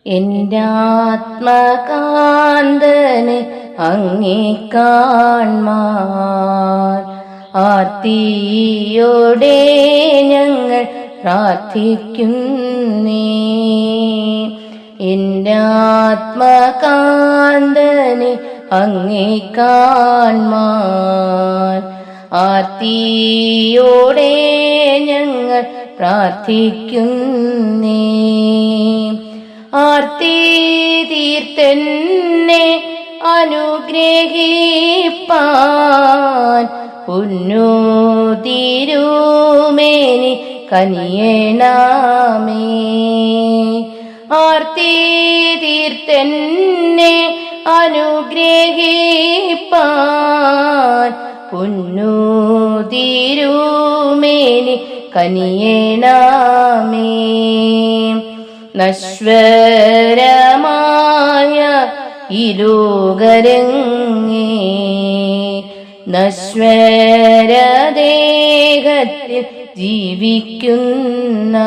എന്റാത്മകാന്തനെ അങ്ങേ കാൺമാൻ ആർത്തിയോടെ ഞങ്ങൾ പ്രാർത്ഥിക്കുന്നേ. എന്റാത്മകാന്തനെ അങ്ങേ കാൺമാൻ ആർത്തിയോടെ ഞങ്ങൾ പ്രാർത്ഥിക്കുന്നേ. ആർത്തി തീർത്തെന്നെ അനുഗ്രഹിപ്പാൻ പൊന്നു തിരുമേനി കനിയണമേ. ആർത്തി തീർത്തെന്നെ അനുഗ്രഹിപ്പാൻ പൊന്നു തിരുമേനി കനിയണമേ. നശ്വരമായ ഈ ലോകരങ്ങേ നശ്വരദേഹത്തിൽ ജീവിക്കുന്ന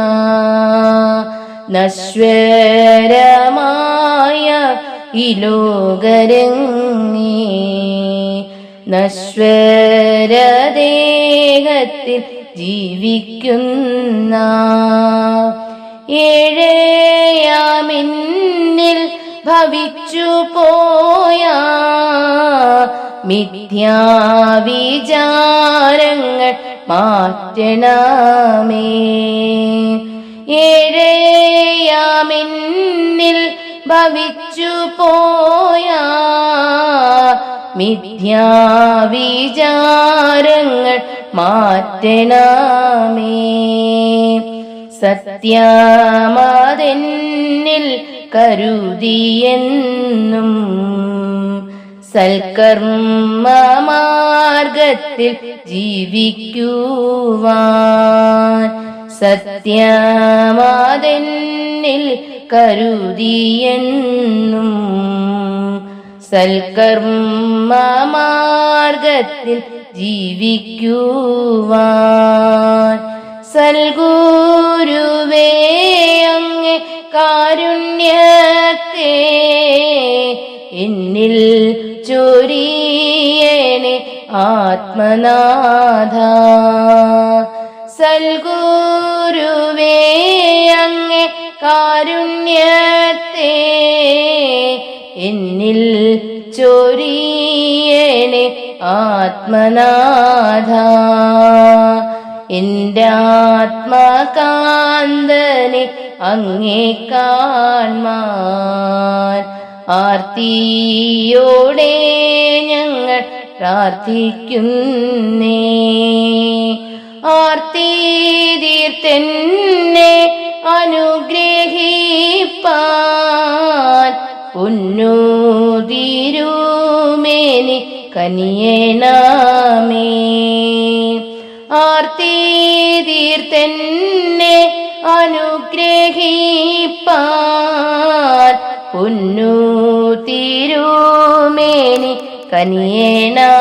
നശ്വരമായ ഈ ലോകരങ്ങേ നശ്വരദേഹത്തിൽ ജീവിക്കുന്ന ഏഴയാമിന്നിൽ ഭവിച്ചു പോയ മിഥ്യാവിചാരങ്ങൾ മാറ്റണമേ. ഏഴയാമിന്നിൽ ഭവിച്ചു പോയ മിഥ്യാവിചാരങ്ങൾ മാറ്റണമേ. സത്യമതെന്നിൽ കരുതിയെന്നും സൽക്കർമ്മമാർഗത്തിൽ ജീവിക്കുവാൻ സത്യമതെന്നിൽ കരുതിയെന്നും സൽക്കർമ്മമാർഗത്തിൽ ജീവിക്കുവാൻ സൽഗുരുവേ അങ്ങേ കാരുണ്യത്തെ എന്നിൽ ചൊരിയണേ ആത്മനാഥ. സൽഗുരുവേ അങ്ങേ കാരുണ്യത്തെ എന്നിൽ ചൊരിയണേ ആത്മനാഥ. എന്റാത്മകാന്തനെ അങ്ങേ കാൺമാൻ ആർത്തിയോടെ ഞങ്ങൾ പ്രാർത്ഥിക്കുന്നേ. ആർത്തി തീർത്തെന്നെ അനുഗ്രഹിപ്പാൻ പൊന്നു തിരുമേനി കനിയണമേ. ആർത്തി തീർത്തെന്നെ അനുഗ്രഹിപ്പാൻ പൊന്നു തിരുമേനി കനിയണമേ.